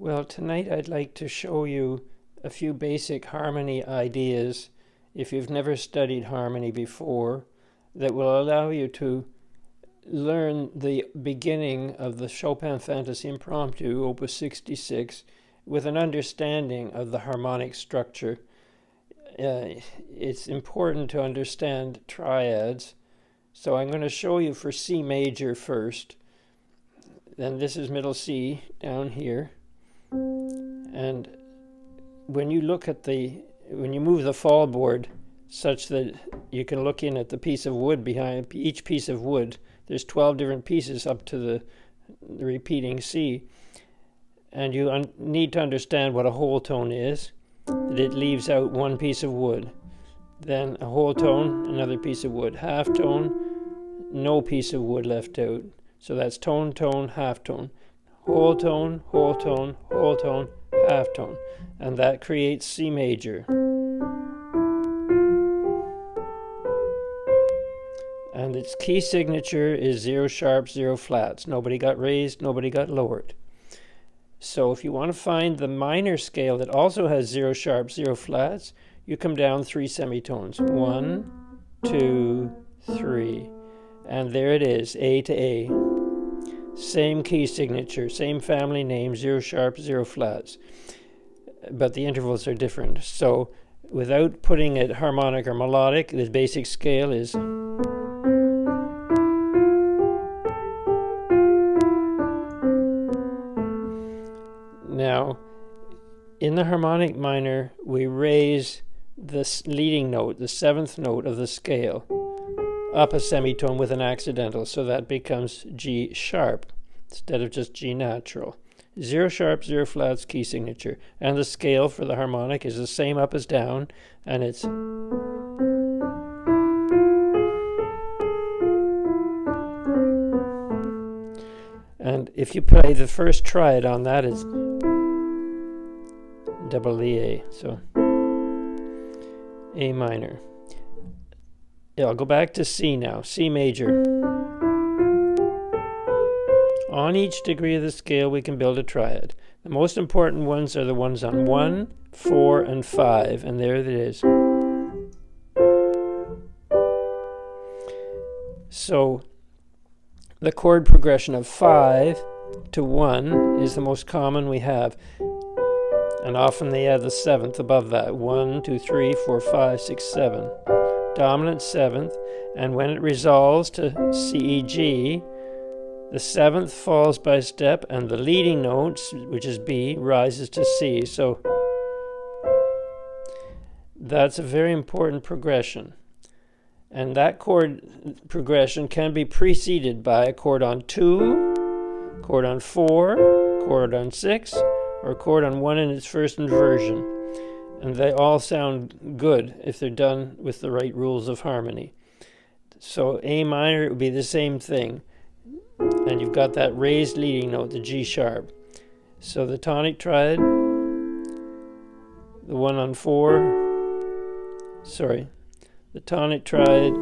Well, tonight I'd like to show you a few basic harmony ideas, if you've never studied harmony before, that will allow you to learn the beginning of the Chopin Fantasie-Impromptu Opus 66 with an understanding of the harmonic structure. It's important to understand triads, so I'm going to show you for C major first. Then this is middle C down here. And when you look at when you move the fall board such that you can look in at the piece of wood behind each piece of wood, there's 12 different pieces up to the repeating C. And you need to understand what a whole tone is, that it leaves out one piece of wood. Then a whole tone, another piece of wood. Half tone, no piece of wood left out. So that's tone, tone, half tone. Whole tone, whole tone, whole tone, half tone. And that creates C major. And its key signature is 0 sharps, 0 flats. Nobody got raised, nobody got lowered. So if you want to find the minor scale that also has 0 sharps, 0 flats, you come down 3 semitones. 1, 2, 3. And there it is, A to A. Same key signature, same family name, 0 sharps, 0 flats. But the intervals are different. So without putting it harmonic or melodic, the basic scale is... Now, in the harmonic minor, we raise the leading note, the 7th note of the scale, up a semitone with an accidental, so that becomes G sharp instead of just G natural. 0 sharp, 0 flats, key signature. And the scale for the harmonic is the same up as down, and it's... And if you play the first triad on that, it's double E A, so A minor. Yeah, I'll go back to C now, C major. On each degree of the scale we can build a triad. The most important ones are the ones on 1, 4, and 5, and there it is. So the chord progression of 5 to 1 is the most common we have. And often they add the 7th above that. 1, 2, 3, 4, 5, 6, 7. Dominant 7th. And when it resolves to C, E, G, the 7th falls by step, and the leading note, which is B, rises to C. So that's a very important progression. And that chord progression can be preceded by a chord on 2, chord on 4, chord on 6, or a chord on 1 in its first inversion. And they all sound good if they're done with the right rules of harmony. So A minor, it would be the same thing. And you've got that raised leading note, the G sharp. So the tonic triad, the one on 4, the tonic triad,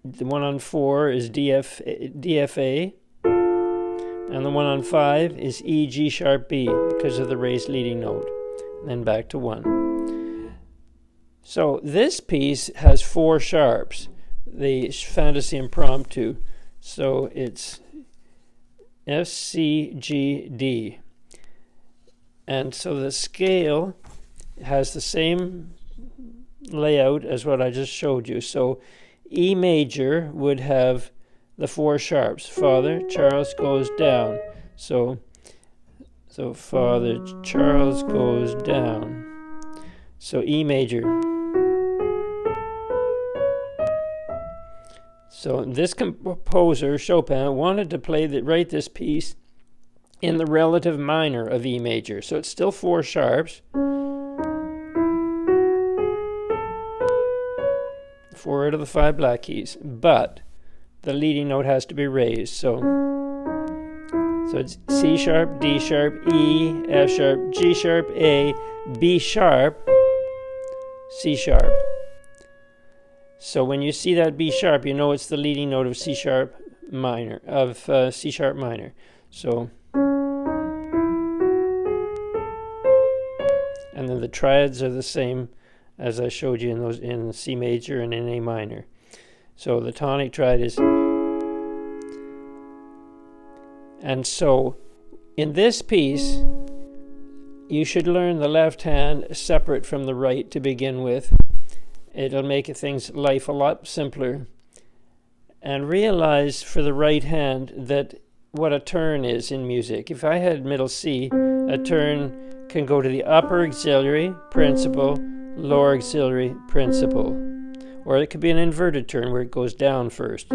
the one on 4 is DFA, and the one on 5 is E, G sharp, B, because of the raised leading note. And then back to 1. So this piece has 4 sharps, the Fantasie-Impromptu. So it's F, C, G, D. And so the scale has the same layout as what I just showed you. So E major would have the 4 sharps. Father Charles goes down. So Father Charles goes down. So E major. So this composer, Chopin, wanted to write this piece in the relative minor of E major. So it's still 4 sharps. 4 out of the 5 black keys. But the leading note has to be raised. So it's C sharp, D sharp, E, F sharp, G sharp, A, B sharp, C sharp. So when you see that B sharp, you know it's the leading note of C sharp minor, of C sharp minor. So, and then the triads are the same as I showed you in those in C major and in A minor. So the tonic triad is, and so in this piece you should learn the left hand separate from the right to begin with. It'll make things life a lot simpler. And realize for the right hand that what a turn is in music. If I had middle C, a turn can go to the upper auxiliary, principal, lower auxiliary, principal. Or it could be an inverted turn where it goes down first.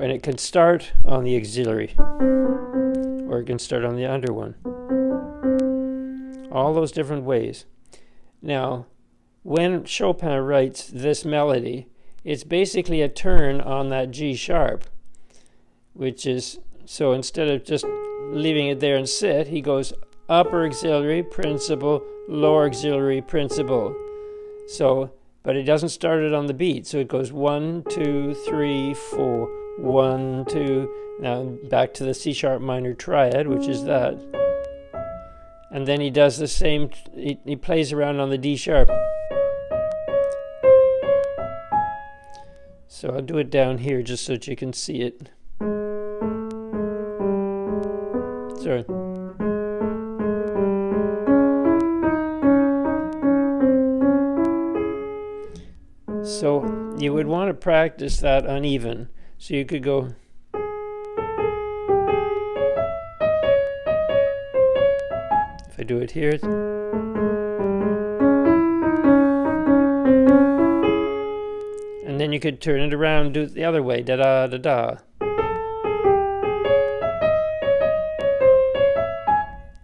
And it can start on the auxiliary, or it can start on the under one. All those different ways. Now, when Chopin writes this melody, it's basically a turn on that G sharp, which is, so instead of just leaving it there and sit, he goes upper auxiliary, principal, lower auxiliary, principal. So, but it doesn't start it on the beat, so it goes 1, 2, 3, 4, 1, 2, now back to the C sharp minor triad, which is that. And then he does the same, he plays around on the D sharp. So I'll do it down here just so that you can see it. Sorry. So you would want to practice that uneven. So you could go. If I do it here. And then you could turn it around and do it the other way. Da-da, da-da.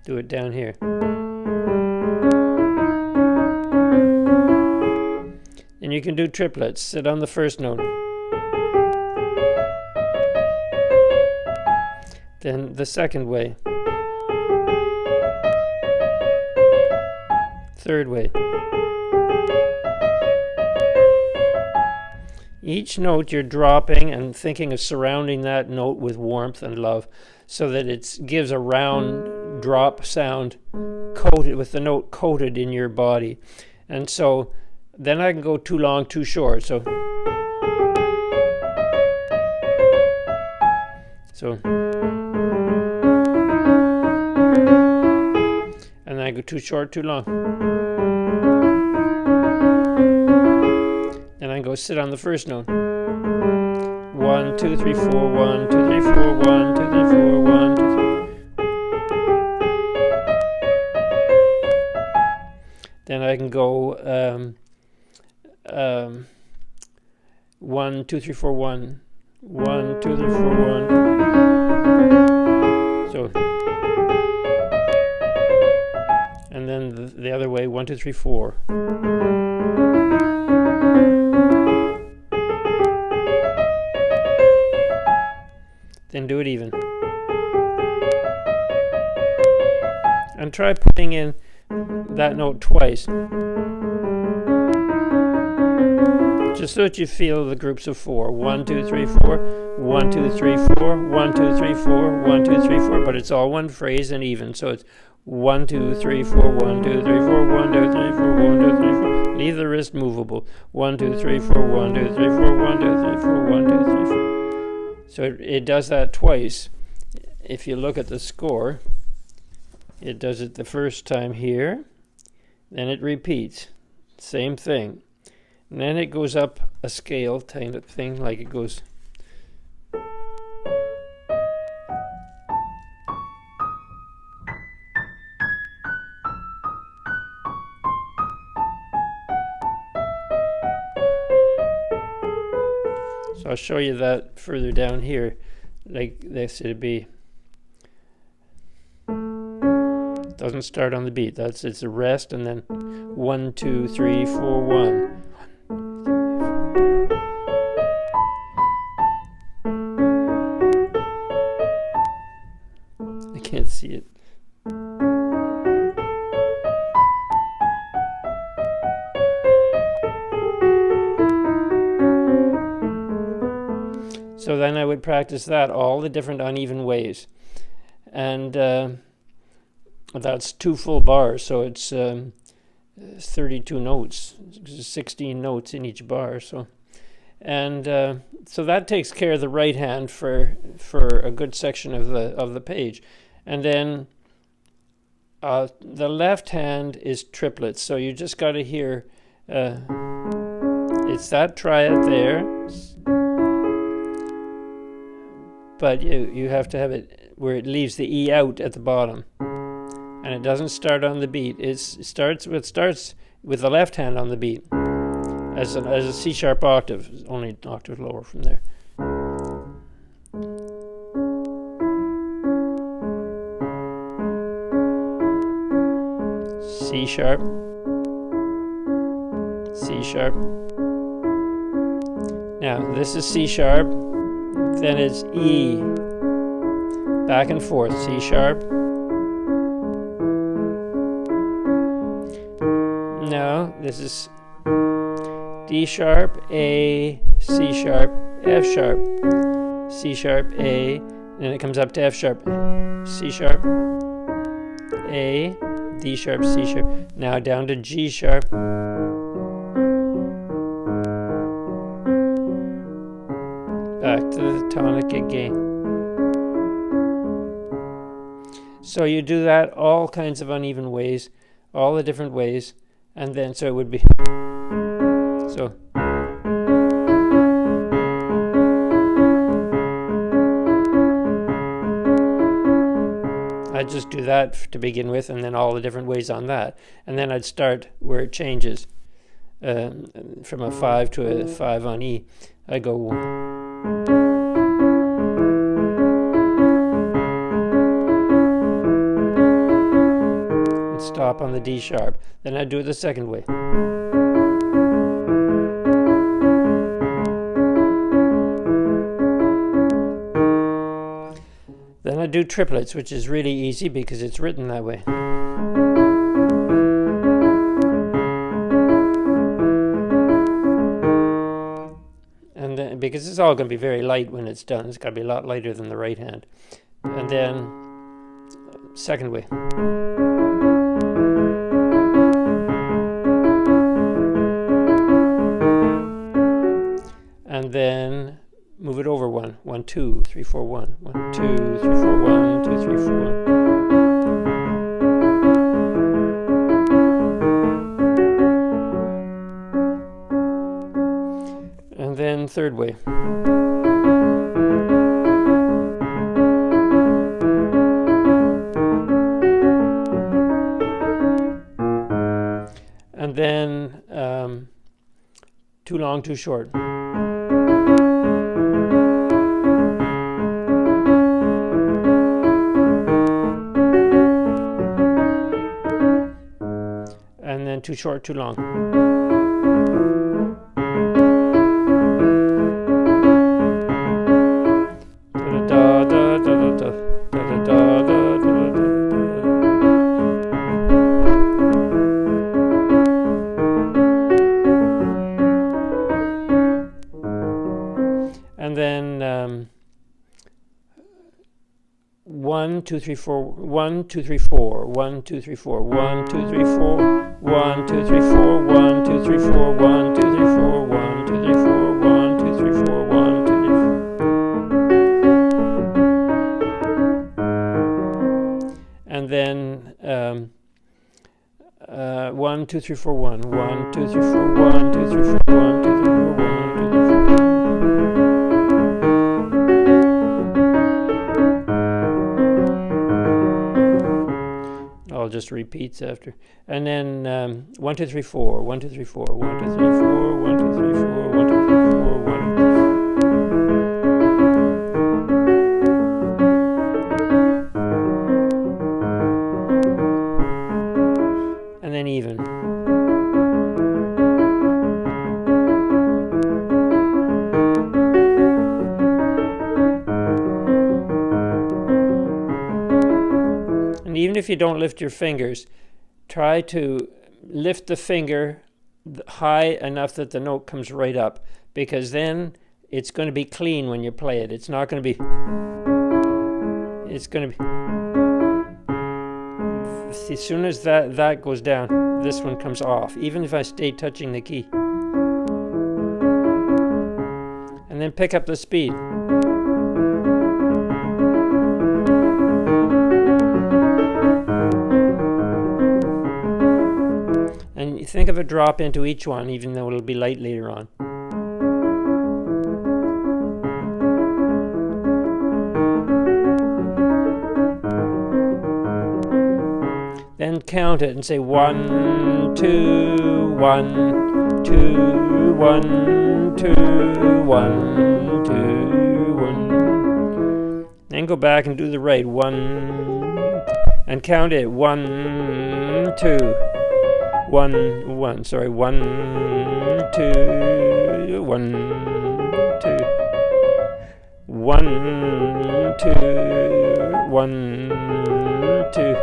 Do it down here. And you can do triplets. Sit on the first note. Then the second way. Third way. Each note you're dropping and thinking of surrounding that note with warmth and love so that it gives a round drop sound coated with the note coated in your body. And so then I can go too long, too short. So and I go too short, too long. And I go sit on the first note. 1, 2, 3, 4, 1, 2, 3, 4, 1, 2, 3, 4, 1, 2, 3. Then I can go 1, 2, 3, 4, 1, 1, 2, 3, 4, 1. So, and then the other way, 1, 2, 3, 4. Then do it even. And try putting in that note twice. Just so that you feel the groups of 4. 1, 2, 3, 4. 1, 2, 3, 4. 1, 2, 3, 4. 1, 2, 3, 4. But it's all one phrase and even. So it's 1, 2, 3, 4. 1, 2, 3, 4. 1, 2, 3, 4. 1, 2, 3, 4. Leave the wrist movable. 1, 2, 3, 4. 1, 2, 3, 4. 1, 2, 3, 4. 1, 2, 3, 4. So it does that twice. If you look at the score, it does it the first time here, then it repeats. Same thing. And then it goes up a scale kind of thing, like it goes. So I'll show you that further down here. Like this, it'd be. Doesn't start on the beat. It's a rest, and then 1, 2, 3, 4, 1. I can't see it. would practice that, all the different uneven ways. And that's 2 full bars, so it's 32 notes, 16 notes in each bar. So that takes care of the right hand for a good section of the page. And then the left hand is triplets, so you just got to hear it's that triad there, but you have to have it where it leaves the E out at the bottom, and it doesn't start on the beat. It starts with the left hand on the beat as a C sharp octave, only an octave lower from there. C sharp, C sharp. Now this is C sharp, then it's E, back and forth, C sharp. Now this is D sharp, A, C sharp, F sharp, C sharp, A, and then it comes up to F sharp, C sharp, A, D sharp, C sharp. Now down to G sharp. Back to the tonic again. So you do that all kinds of uneven ways, all the different ways, and then so it would be so. I'd just do that to begin with, and then all the different ways on that. And then I'd start where it changes from a 5 to a 5 on E. I go and stop on the D sharp. Then I'd do it the second way. Then I do triplets, which is really easy because it's written that way. And then, because it's all going to be very light when it's done, it's got to be a lot lighter than the right hand. And then second way. And then move it over 1, 1, 2, 3, 4, 1, 1, 2, 3, 4, 1, 2, 3, 4, 1. And then third way. And then too long, too short. And then too short, too long. And then 1, 2, 3, 4, 1, 2, 3, 4, 1, 2, 3, 4, 1, 2, 3, 4, 1, 2, 3, 4, 1, 2, 3, 4, 1, 2, 3, 4, 1, 2, 3, 4, 1, 2, 3, 4, 1, 2, 3, 4. And then 1, 2, 3, 4, 1, 1, 2, 3, 4, 1, 2, 3, 4, 1, 2, 3, 4, 1, 2, 3, 4. All just repeats after. And then 1, 2, 3, 4, 1, 2, 3, 4, 1, 2, 3, 4, 1, 2, 3, 4, 1, 2, 3, 4, 1. And then even. Even if you don't lift your fingers, try to lift the finger high enough that the note comes right up, because then it's going to be clean when you play it. It's not going to be... It's going to be... As soon as that goes down, this one comes off, even if I stay touching the key. And then pick up the speed. And you think of a drop into each one, even though it'll be light later on. Then count it and say 1, 2, 1, 2, 1, 2, 1, 2, 1. Then go back and do the right 1 and count it 1, 2, 1, 1. Sorry, 1, 2, 1, 2, 1, 2, 1, 2.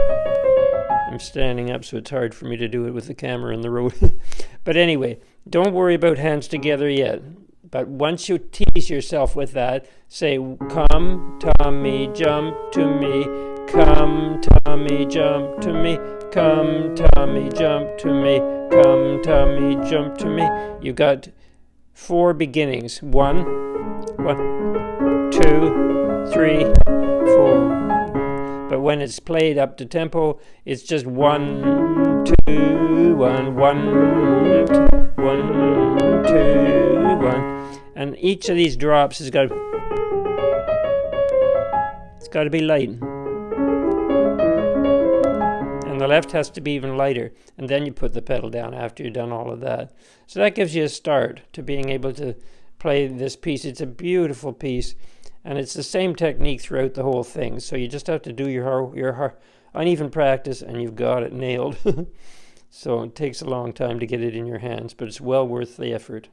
I'm standing up, so it's hard for me to do it with the camera in the road. But anyway, don't worry about hands together yet. But once you tease yourself with that, say, come, Tommy, jump to me. Come, Tommy, jump to me. Come, Tommy, jump to me. Come, Tommy, jump to me. You've got 4 beginnings. 1, 2, 3, 4. But when it's played up to tempo, it's just 1, 2, 1, 1, 2, 1, 2, 1. And each of these drops has got to be light. And the left has to be even lighter. And then you put the pedal down after you've done all of that. So that gives you a start to being able to play this piece. It's a beautiful piece. And it's the same technique throughout the whole thing. So you just have to do your uneven practice, and you've got it nailed. So it takes a long time to get it in your hands, but it's well worth the effort.